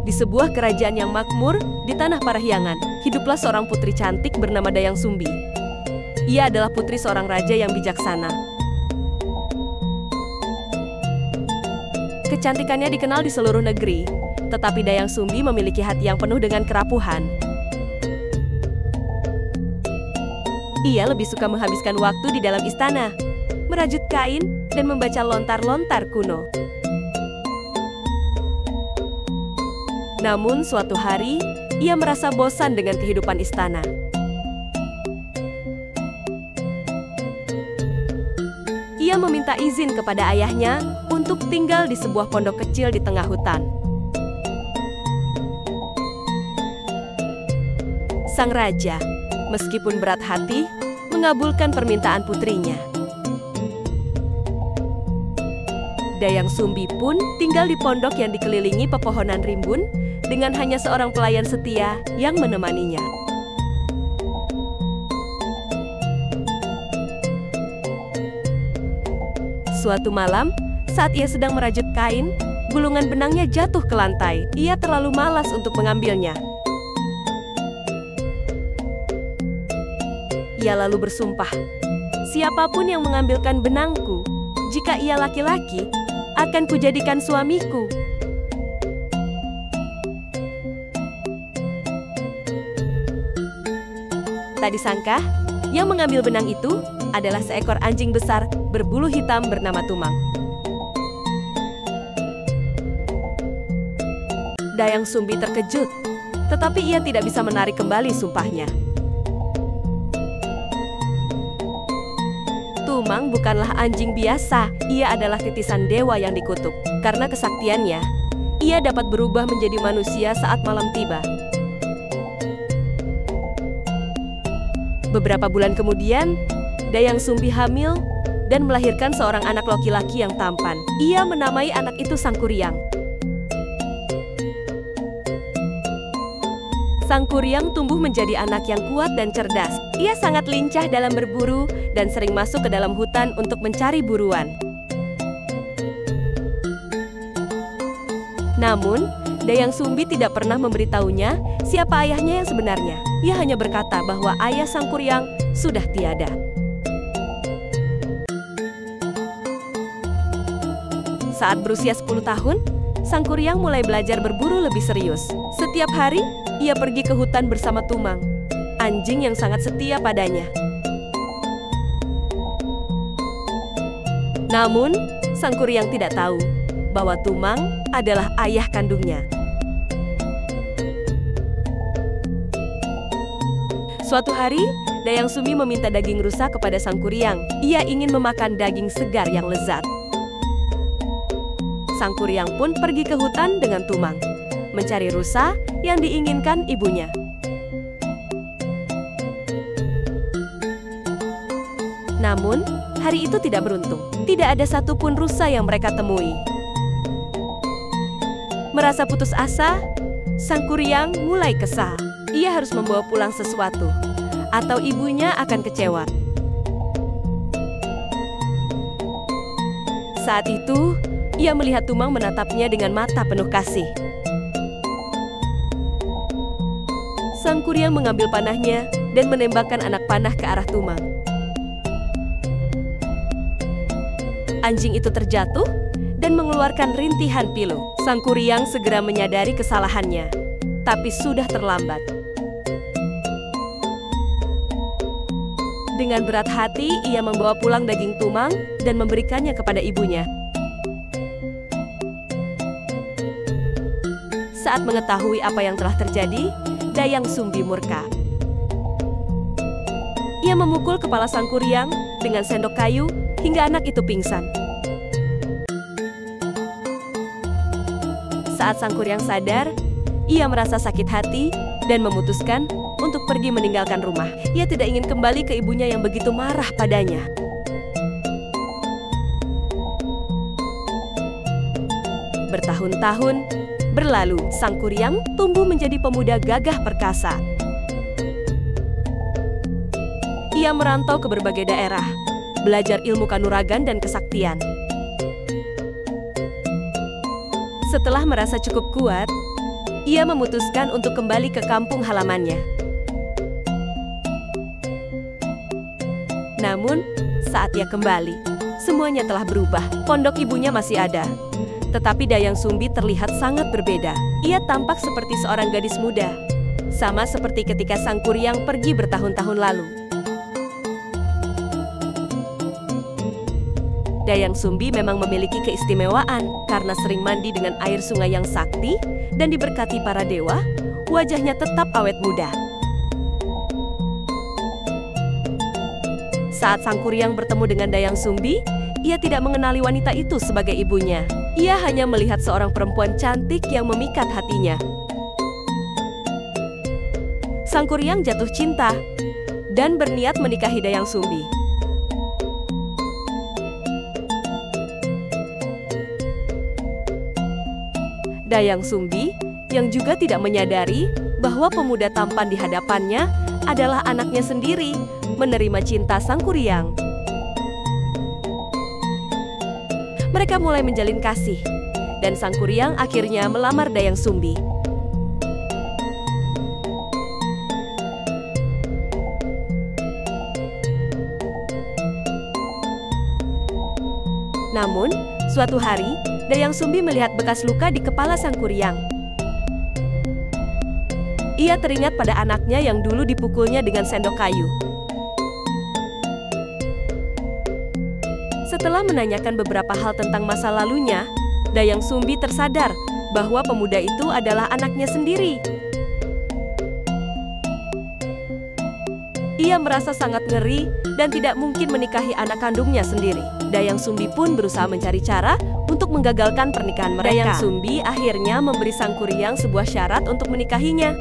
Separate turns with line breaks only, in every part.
Di sebuah kerajaan yang makmur, di tanah Parahyangan, hiduplah seorang putri cantik bernama Dayang Sumbi. Ia adalah putri seorang raja yang bijaksana. Kecantikannya dikenal di seluruh negeri, tetapi Dayang Sumbi memiliki hati yang penuh dengan kerapuhan. Ia lebih suka menghabiskan waktu di dalam istana, merajut kain, dan membaca lontar-lontar kuno. Namun suatu hari, ia merasa bosan dengan kehidupan istana. Ia meminta izin kepada ayahnya untuk tinggal di sebuah pondok kecil di tengah hutan. Sang raja, meskipun berat hati, mengabulkan permintaan putrinya. Dayang Sumbi pun tinggal di pondok yang dikelilingi pepohonan rimbun dengan hanya seorang pelayan setia yang menemaninya. Suatu malam, saat ia sedang merajut kain, gulungan benangnya jatuh ke lantai. Ia terlalu malas untuk mengambilnya. Ia lalu bersumpah, "Siapapun yang mengambilkan benangku, jika ia laki-laki, akan kujadikan suamiku." Tak disangka, yang mengambil benang itu adalah seekor anjing besar berbulu hitam bernama Tumang. Dayang Sumbi terkejut, tetapi ia tidak bisa menarik kembali sumpahnya. Tumang bukanlah anjing biasa, ia adalah titisan dewa yang dikutuk. Karena kesaktiannya, ia dapat berubah menjadi manusia saat malam tiba. Beberapa bulan kemudian, Dayang Sumbi hamil dan melahirkan seorang anak laki-laki yang tampan. Ia menamai anak itu Sangkuriang. Sangkuriang tumbuh menjadi anak yang kuat dan cerdas. Ia sangat lincah dalam berburu dan sering masuk ke dalam hutan untuk mencari buruan. Namun, Dayang Sumbi tidak pernah memberitahunya siapa ayahnya yang sebenarnya. Ia hanya berkata bahwa ayah Sangkuriang sudah tiada. Saat berusia 10 tahun, Sangkuriang mulai belajar berburu lebih serius. Setiap hari, ia pergi ke hutan bersama Tumang, anjing yang sangat setia padanya. Namun, Sangkuriang tidak tahu bahwa Tumang adalah ayah kandungnya. Suatu hari, Dayang Sumbi meminta daging rusa kepada Sangkuriang. Ia ingin memakan daging segar yang lezat. Sangkuriang pun pergi ke hutan dengan Tumang, mencari rusa yang diinginkan ibunya. Namun, hari itu tidak beruntung. Tidak ada satupun rusa yang mereka temui. Merasa putus asa, Sangkuriang mulai kesal. Ia harus membawa pulang sesuatu, atau ibunya akan kecewa. Saat itu, ia melihat Tumang menatapnya dengan mata penuh kasih. Sangkuriang mengambil panahnya dan menembakkan anak panah ke arah Tumang. Anjing itu terjatuh dan mengeluarkan rintihan pilu. Sangkuriang segera menyadari kesalahannya, tapi sudah terlambat. Dengan berat hati, ia membawa pulang daging Tumang dan memberikannya kepada ibunya. Saat mengetahui apa yang telah terjadi, Dayang Sumbi murka. Ia memukul kepala Sangkuriang dengan sendok kayu hingga anak itu pingsan. Saat Sangkuriang sadar, ia merasa sakit hati dan memutuskan untuk pergi meninggalkan rumah. Ia tidak ingin kembali ke ibunya yang begitu marah padanya. Bertahun-tahun berlalu, Sangkuriang tumbuh menjadi pemuda gagah perkasa. Ia merantau ke berbagai daerah, belajar ilmu kanuragan dan kesaktian. Setelah merasa cukup kuat, ia memutuskan untuk kembali ke kampung halamannya. Namun, saat ia kembali, semuanya telah berubah. Pondok ibunya masih ada, tetapi Dayang Sumbi terlihat sangat berbeda. Ia tampak seperti seorang gadis muda, sama seperti ketika Sang Kuryang pergi bertahun-tahun lalu. Dayang Sumbi memang memiliki keistimewaan karena sering mandi dengan air sungai yang sakti dan diberkati para dewa, wajahnya tetap awet muda. Saat Sang Kuryang bertemu dengan Dayang Sumbi, ia tidak mengenali wanita itu sebagai ibunya. Ia hanya melihat seorang perempuan cantik yang memikat hatinya. Sang Kuryang jatuh cinta dan berniat menikahi Dayang Sumbi. Dayang Sumbi yang juga tidak menyadari bahwa pemuda tampan di hadapannya adalah anaknya sendiri, menerima cinta Sang Kuryang. Mereka mulai menjalin kasih, dan Sang Kuryang akhirnya melamar Dayang Sumbi. Namun, suatu hari, Dayang Sumbi melihat bekas luka di kepala Sang Kuryang. Ia teringat pada anaknya yang dulu dipukulnya dengan sendok kayu. Setelah menanyakan beberapa hal tentang masa lalunya, Dayang Sumbi tersadar bahwa pemuda itu adalah anaknya sendiri. Ia merasa sangat ngeri dan tidak mungkin menikahi anak kandungnya sendiri. Dayang Sumbi pun berusaha mencari cara untuk menggagalkan pernikahan mereka. Dayang Sumbi akhirnya memberi Sang Kuryang sebuah syarat untuk menikahinya.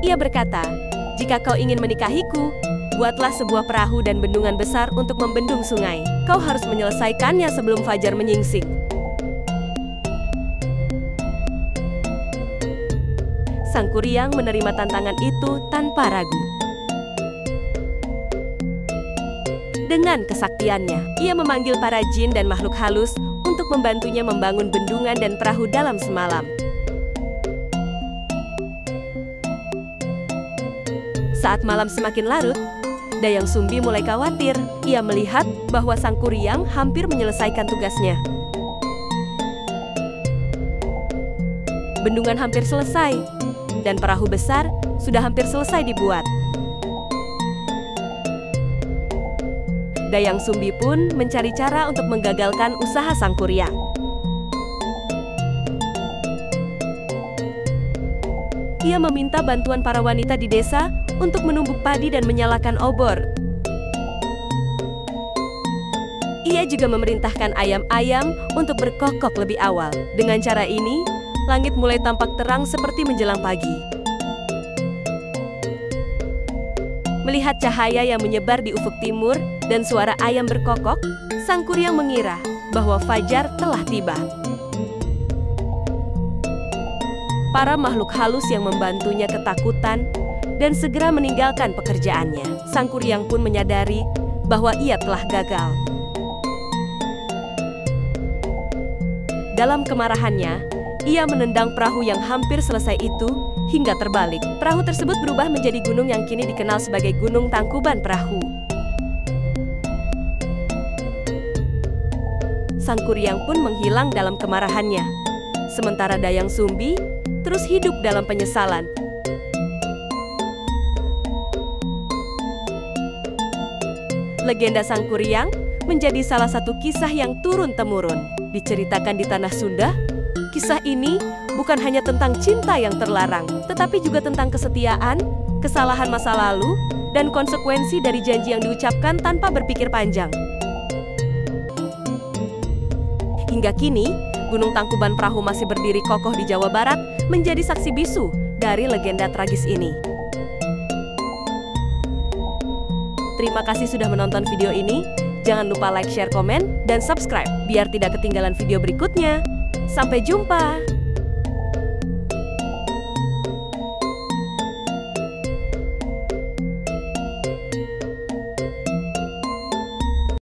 Ia berkata, "Jika kau ingin menikahiku, buatlah sebuah perahu dan bendungan besar untuk membendung sungai. Kau harus menyelesaikannya sebelum fajar menyingsing." Sang Kuryang menerima tantangan itu tanpa ragu. Dengan kesaktiannya, ia memanggil para jin dan makhluk halus untuk membantunya membangun bendungan dan perahu dalam semalam. Saat malam semakin larut, Dayang Sumbi mulai khawatir. Ia melihat bahwa Sang Kuryang hampir menyelesaikan tugasnya. Bendungan hampir selesai, dan perahu besar sudah hampir selesai dibuat. Dayang Sumbi pun mencari cara untuk menggagalkan usaha Sang Kuryang. Ia meminta bantuan para wanita di desa untuk menumbuk padi dan menyalakan obor. Ia juga memerintahkan ayam-ayam untuk berkokok lebih awal. Dengan cara ini, langit mulai tampak terang seperti menjelang pagi. Melihat cahaya yang menyebar di ufuk timur dan suara ayam berkokok, Sang Kuryang mengira bahwa fajar telah tiba. Para makhluk halus yang membantunya ketakutan dan segera meninggalkan pekerjaannya. Sang Kuryang pun menyadari bahwa ia telah gagal. Dalam kemarahannya, ia menendang perahu yang hampir selesai itu hingga terbalik. Perahu tersebut berubah menjadi gunung yang kini dikenal sebagai Gunung Tangkuban Perahu. Sang Kuryang pun menghilang dalam kemarahannya. Sementara Dayang Sumbi terus hidup dalam penyesalan. Legenda Sang Kuryang menjadi salah satu kisah yang turun-temurun. Diceritakan di tanah Sunda, kisah ini bukan hanya tentang cinta yang terlarang, tetapi juga tentang kesetiaan, kesalahan masa lalu, dan konsekuensi dari janji yang diucapkan tanpa berpikir panjang. Hingga kini, Gunung Tangkuban Perahu masih berdiri kokoh di Jawa Barat, menjadi saksi bisu dari legenda tragis ini. Terima kasih sudah menonton video ini. Jangan lupa like, share, komen, dan subscribe biar tidak ketinggalan video berikutnya. Sampai jumpa!